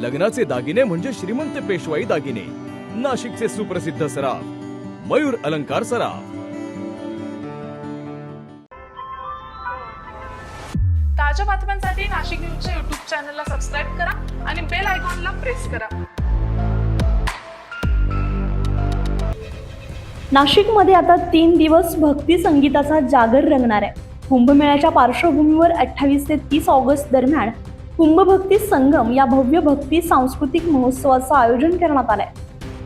लग्नाचे दागिने म्हणजे श्रीमंत पेशवाई दागिने. नाशिकचे सुप्रसिद्ध सराफ मयूर अलंकार सराफ. ताज्या बातम्यांसाठी नाशिक न्यूजच्या YouTube चॅनलला सबस्क्राईब करा आणि बेल आयकॉनला प्रेस करा. नाशिकमध्ये आता 3 दिवस भक्ती संगीताचा जागर रंगणार आहे. कुंभमेळ्याच्या पार्श्वभूमीवर 28 ते 30 ऑगस्ट दरम्यान कुंभभक्ती संगम या भव्य भक्ती सांस्कृतिक महोत्सवाचं आयोजन करण्यात आलंय.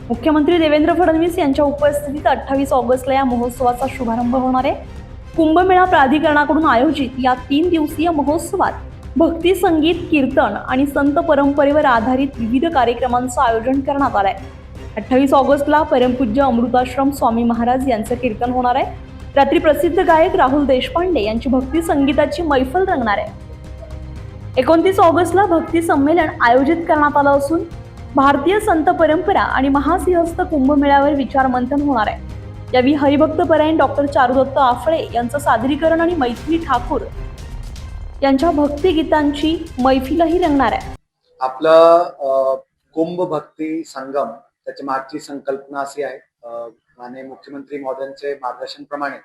मुख्यमंत्री देवेंद्र फडणवीस यांच्या उपस्थितीत 28 ऑगस्टला या महोत्सवाचा शुभारंभ होणार आहे. कुंभमेळा प्राधिकरणाकडून आयोजित या 3 दिवसीय महोत्सवात भक्ती संगीत, कीर्तन आणि संत परंपरेवर आधारित विविध कार्यक्रमांचं आयोजन करण्यात आलंय. 28 ऑगस्टला परमपूज्य अमृताश्रम स्वामी महाराज यांचं कीर्तन होणार आहे. रात्री प्रसिद्ध गायक राहुल देशपांडे यांची भक्ती संगीताची मैफल रंगणार आहे. 29 ऑगस्टला भक्ती संमेलन आयोजित करण्यात आलं असून भारतीय संत परंपरा आणि महासिंहस्थ कुंभमेळ्यावर विचारमंथन होणार आहे. यावेळी हरिभक्तपरायण डॉक्टर चारुदत्त आफळे यांचं सादरीकरण आणि मैथिली ठाकूर यांच्या भक्ती गीतांची मैफिलही रंगणार आहे. आपलं कुंभ भक्ती संगम त्याची मागची संकल्पना अशी आहे, माननीय मुख्यमंत्री महोदयांचे मार्गदर्शनप्रमाणे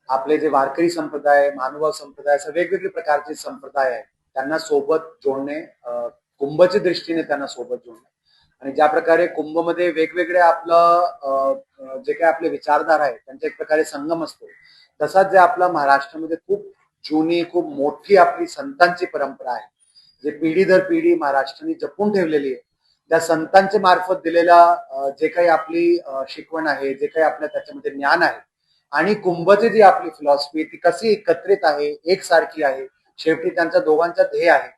आपले जे वारकरी संप्रदाय, महानुभाव संप्रदाय, असे वेगवेगळे प्रकारचे संप्रदाय आहेत त्यांना सोबत जोडणे, कुंभच्या दृष्टीने त्यांना सोबत जोडणे आणि ज्या प्रकारे कुंभमध्ये वेगवेगळे आपलं जे काही आपले विचारधारा आहेत त्यांचा एक प्रकारे संगम असतो, तसाच जे आपला महाराष्ट्रामध्ये खूप जुनी, खूप मोठी आपली संतांची परंपरा आहे, जे पिढी दर पिढी महाराष्ट्राने जपून ठेवलेली आहे. त्या संतांच्या मार्फत दिलेला जे काही आपली शिकवण आहे, जे काही आपल्या त्याच्यामध्ये ज्ञान आहे आणि कुंभची जी आपली फिलॉसॉफी ती कशी एकत्रित आहे, एकसारखी आहे, शेवटी त्यांच्या दोघांचा ध्येय आहे,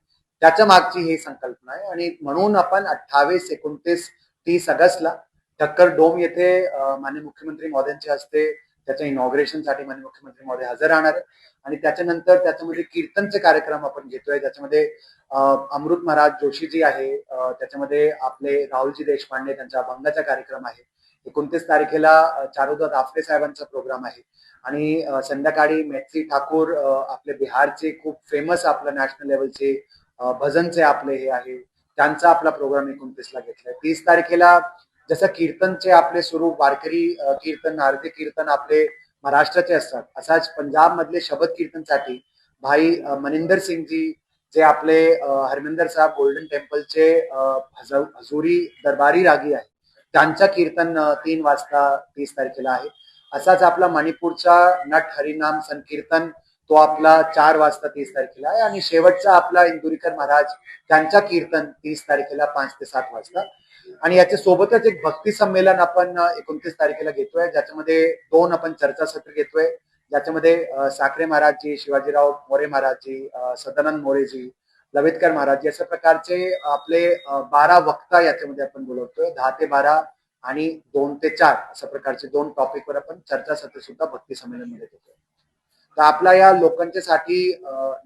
त्याच्या मागची ही संकल्पना आहे. आणि म्हणून आपण 28, 29, 30 ऑगस्टला ठक्कर डोम येथे माननीय मुख्यमंत्री महोदयांच्या हस्ते त्याच्या इनॉग्रेशनसाठी माननीय मुख्यमंत्री महोदय हजर राहणार आहे. आणि त्याच्यानंतर त्याच्यामध्ये कीर्तनचे कार्यक्रम आपण घेतोय. त्याच्यामध्ये अमृत महाराज जोशीजी आहे, त्याच्यामध्ये आपले राहुलजी देशपांडे त्यांचा अभंगाचा कार्यक्रम आहे. 29 तारखेला चारुदत्त आफळे साहेबांचा प्रोग्राम आहे आणि संध्याकाळी मैथिली ठाकूर आपले बिहारचे खूप फेमस आपलं नॅशनल लेवलचे भजनचे आपले हे आहे, त्यांचा आपला प्रोग्राम 29ला घेतलाय. 30 तारखेला जसं कीर्तनचे आपले स्वरूप वारकरी कीर्तन, आरती कीर्तन आपले महाराष्ट्राचे असतात, असाच पंजाब मधले शबद कीर्तनसाठी भाई मनिंदर सिंग जी जे आपले हरमिंदर साहब गोल्डन टेम्पलचे हजूरी दरबारी रागी आहे, त्यांचा कीर्तन 3 वाजता 30 तारखेला आहे. असाच आपला मणिपूरचा नट हरिनाम संकीर्तन तो आपला 4 वाजता 30 तारखेला आहे. आणि शेवटचा आपला इंदुरीकर महाराज त्यांचा कीर्तन 30 तारखेला 5 ते 7 वाजता. आणि याच्या सोबतच एक भक्ती संमेलन आपण 29 तारखेला घेतोय, ज्याच्यामध्ये 2 आपण चर्चासत्र घेतोय, ज्याच्यामध्ये साखरे महाराजजी, शिवाजीराव मोरे महाराजजी, सदानंद मोरेजी, लवेतकर महाराजजी अशा प्रकारचे आपले 12 वक्ता याच्यामध्ये आपण बोलवतोय. 10 ते 12 आणि 2 ते 4 अशा प्रकारचे 2 टॉपिकवर आपण चर्चासत्र सुद्धा भक्ती संमेलन मध्ये घेतोय. तर आपला या लोकांच्यासाठी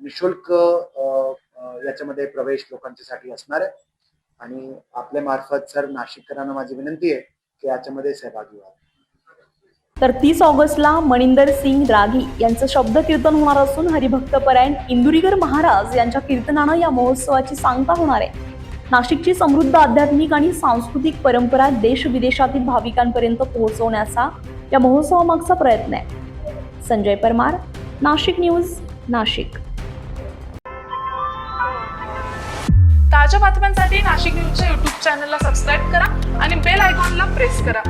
निशुल्क याच्यामध्ये प्रवेश लोकांच्यासाठी असणार आहे आणि आपल्या मार्फत सर नाशिककरांना माझी विनंती आहे की याच्यामध्ये सहभागी व्हा. तर 30 ऑगस्टला मनिंदर सिंग रागी यांचं शब्द कीर्तन होणार असून हरिभक्तपरायण इंदुरीकर महाराज यांच्या कीर्तनानं या महोत्सवाची सांगता होणार आहे. नाशिकची समृद्ध आध्यात्मिक आणि सांस्कृतिक परंपरा देश विदेशातील भाविकांपर्यंत पोहोचवण्याचा या महोत्सवामागचा प्रयत्न आहे. संजय परमार, नाशिक न्यूज, नाशिक. ताज्या बातम्यांसाठी नाशिक न्यूजच्या YouTube चॅनलला सबस्क्राईब करा आणि बेल आयकॉनला प्रेस करा.